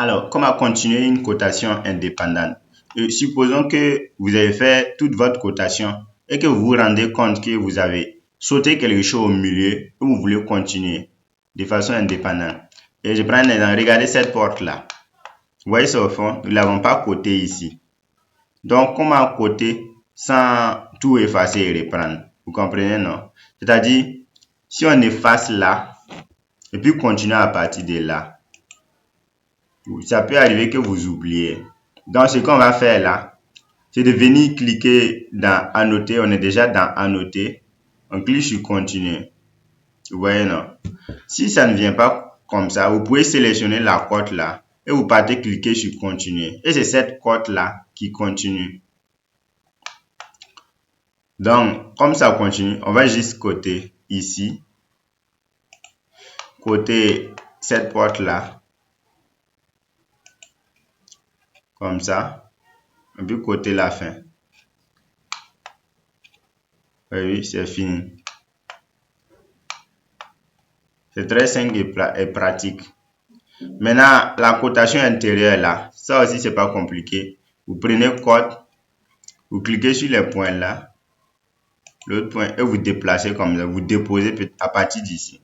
Alors, comment continuer une cotation indépendante? Supposons que vous avez fait toute votre cotation et que vous vous rendez compte que vous avez sauté quelque chose au milieu et vous voulez continuer de façon indépendante. Et je prends un exemple. Regardez cette porte-là. Vous voyez ça au fond? Nous ne l'avons pas cotée ici. Donc, comment coter sans tout effacer et reprendre? Vous comprenez, non? C'est-à-dire, si on efface là et puis continue à partir de là, ça peut arriver que vous oubliez. Donc, ce qu'on va faire là, c'est de venir cliquer dans Annoter. On est déjà dans Annoter. On clique sur Continuer. Vous voyez, non? Si ça ne vient pas comme ça, vous pouvez sélectionner la cote là et vous partez cliquer sur Continuer. Et c'est cette cote là qui continue. Donc, comme ça continue, on va juste coter ici. Coter cette porte là. Comme ça. Et puis coter la fin. Oui, c'est fini. C'est très simple et pratique. Maintenant, la cotation intérieure là, ça aussi c'est pas compliqué. Vous prenez cote, vous cliquez sur les points là, l'autre point et vous déplacez comme ça, vous déposez à partir d'ici.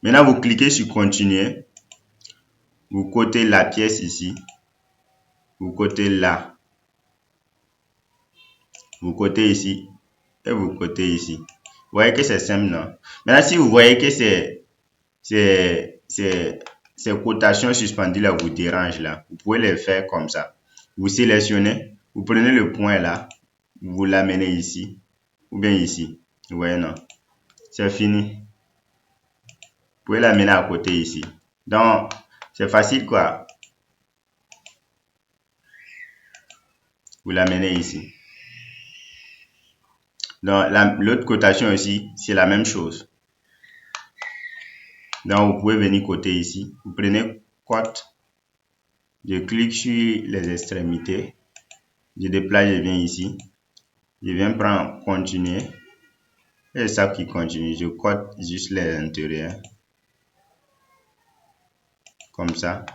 Maintenant, vous cliquez sur continuer, vous cotez la pièce ici, vous cotez là, vous cotez ici et vous cotez ici. Vous voyez que c'est simple, non? Maintenant, si vous voyez que ces cotations suspendues là vous dérangent là, vous pouvez les faire comme ça. Vous sélectionnez, vous prenez le point là, vous l'amenez ici ou bien ici. Vous voyez, non? C'est fini. Vous pouvez l'amener à côté ici. Donc, c'est facile quoi. Vous l'amenez ici. Donc, l'autre cotation aussi, c'est la même chose. Donc, vous pouvez venir côté ici. Vous prenez cote. Je clique sur les extrémités. Je déplace, je viens ici. Je viens prendre continuer. Et ça qui continue. Je cote juste les intérieurs. Comme ça.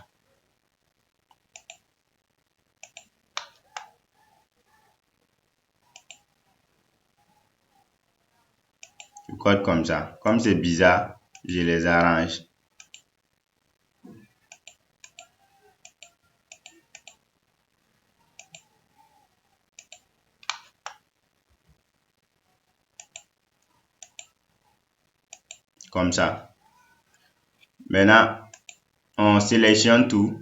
Je cote comme ça. Comme c'est bizarre, je les arrange. Comme ça. Maintenant, on sélectionne tout.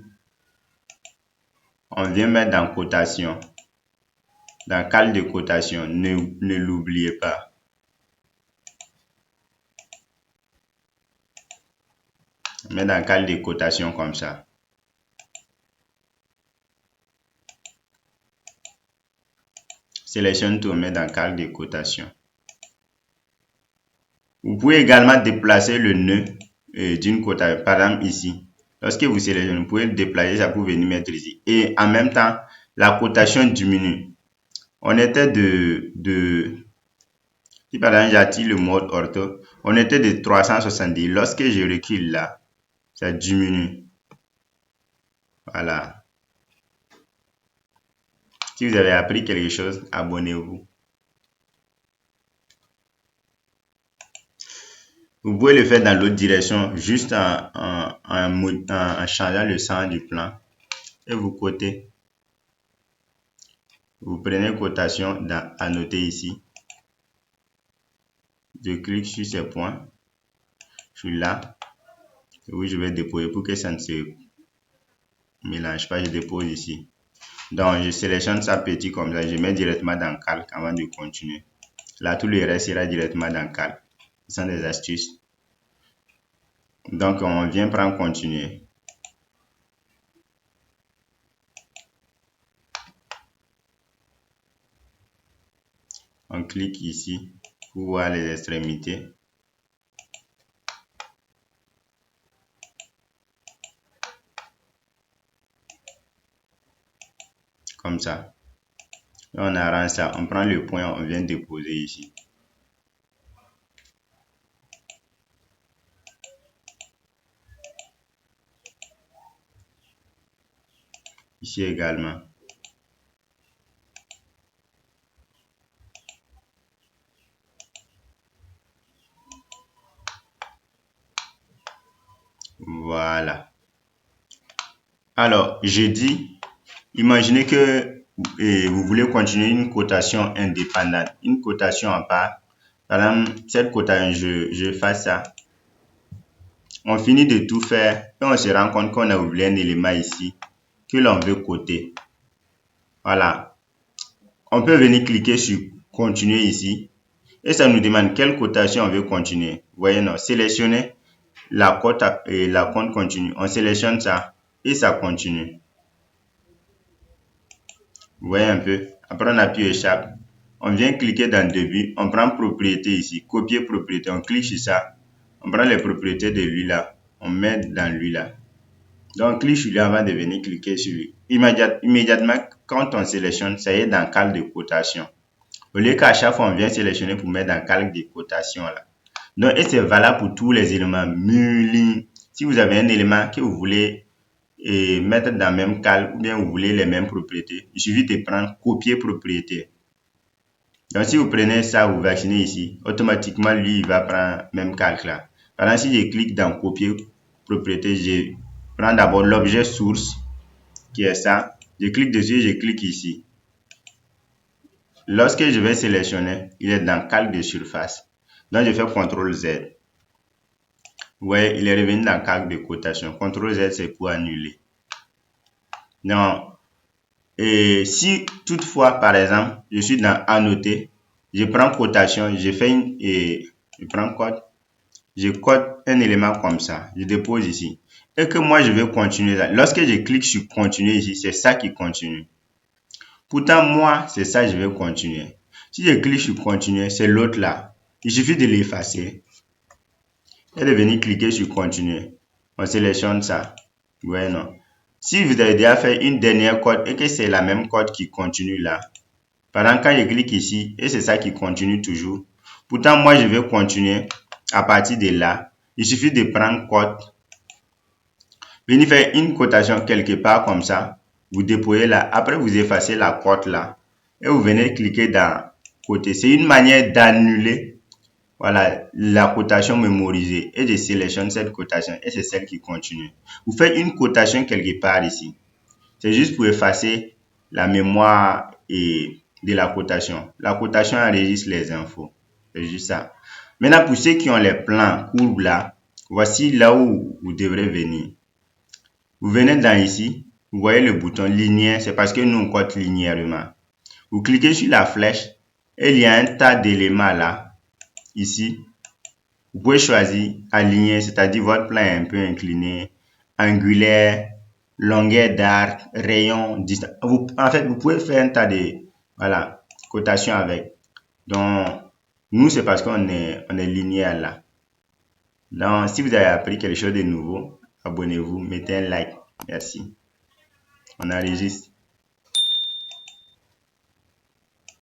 On vient mettre dans cotation. Dans cale de cotation. Ne l'oubliez pas. On met dans cale de cotation comme ça. Sélectionne tout, on met dans cale de cotation. Vous pouvez également déplacer le nœud d'une cotation. Par exemple ici. Lorsque vous sélectionnez, vous pouvez le déplacer, ça peut venir mettre ici. Et en même temps, la cotation diminue. On était si par exemple j'attire le mode ortho, on était de 370. Lorsque je recule là, ça diminue. Voilà. Si vous avez appris quelque chose, abonnez-vous. Vous pouvez le faire dans l'autre direction, juste en changeant le sens du plan. Et vous cotez. Vous prenez cotation dans Annoter ici. Je clique sur ces points. Je suis là. Oui, je vais déposer pour que ça ne se mélange pas. Je dépose ici. Donc, je sélectionne ça petit comme ça. Je mets directement dans calque avant de continuer. Là, tout le reste ira directement dans calque. Ce sont des astuces. Donc, on vient prendre continuer. On clique ici pour voir les extrémités. Comme ça. Et on arrange ça. On prend le point, on vient déposer ici. Ici également. Voilà. Alors, jeudi, imaginez que vous voulez continuer une cotation indépendante, une cotation à part. Par exemple, cette cotation, je fais ça. On finit de tout faire et on se rend compte qu'on a oublié un élément ici que l'on veut coter. Voilà. On peut venir cliquer sur continuer ici et ça nous demande quelle cotation on veut continuer. Vous voyez, non, sélectionnez la cote et la compte continue. On sélectionne ça et ça continue. Vous voyez un peu. Après, on appuie échappe. On vient cliquer dans début. On prend propriété ici. Copier propriété. On clique sur ça. On prend les propriétés de lui là. On met dans lui là. Donc, on clique sur lui avant de venir cliquer sur lui. Immédiatement, quand on sélectionne, ça y est dans calque de cotation. Au lieu qu'à chaque fois, on vient sélectionner pour mettre dans calque de cotation là. Donc, et c'est valable pour tous les éléments. Mur, si vous avez un élément que vous voulez mettre dans le même calque ou bien vous voulez les mêmes propriétés, il suffit de prendre copier propriété. Donc, si vous prenez ça, vous vaccinez ici, automatiquement, lui, il va prendre même calque là. Par exemple, si je clique dans copier propriété, je prends d'abord l'objet source qui est ça. Je clique dessus, je clique ici. Lorsque je vais sélectionner, il est dans calque de surface. Donc, je fais CTRL Z. Vous voyez, il est revenu dans calque de cotation. CTRL Z, c'est pour annuler. Donc, et si toutefois, par exemple, je suis dans annoter, je prends cotation, je fais je prends code, je code un élément comme ça, je dépose ici. Et que moi, je vais continuer là. Lorsque je clique sur continuer ici, c'est ça qui continue. Pourtant, moi, c'est ça, je vais continuer. Si je clique sur continuer, c'est l'autre là. Il suffit de l'effacer et de venir cliquer sur continuer. On sélectionne ça. Vous voyez, non? Si vous avez déjà fait une dernière code et que c'est la même code qui continue là, par exemple, quand je clique ici et c'est ça qui continue toujours, pourtant moi je vais continuer à partir de là. Il suffit de prendre code, venir faire une cotation quelque part comme ça, vous déposez là, après vous effacez la cote là et vous venez cliquer dans côté. C'est une manière d'annuler voilà, la cotation mémorisée et je sélectionne cette cotation et c'est celle qui continue. Vous faites une cotation quelque part ici. C'est juste pour effacer la mémoire de la cotation. La cotation enregistre les infos. C'est juste ça. Maintenant, pour ceux qui ont les plans courbes là, voici là où vous devrez venir. Vous venez dans ici, vous voyez le bouton linéaire, c'est parce que nous on code linéairement. Vous cliquez sur la flèche et il y a un tas d'éléments là, ici. Vous pouvez choisir aligner, c'est-à-dire votre plan est un peu incliné, angulaire, longueur d'arc, rayon, distance. En fait, vous pouvez faire un tas de cotations avec. Donc, nous, c'est parce qu'on est linéaire là. Donc, si vous avez appris quelque chose de nouveau, abonnez-vous, mettez un like. Merci. On enregistre.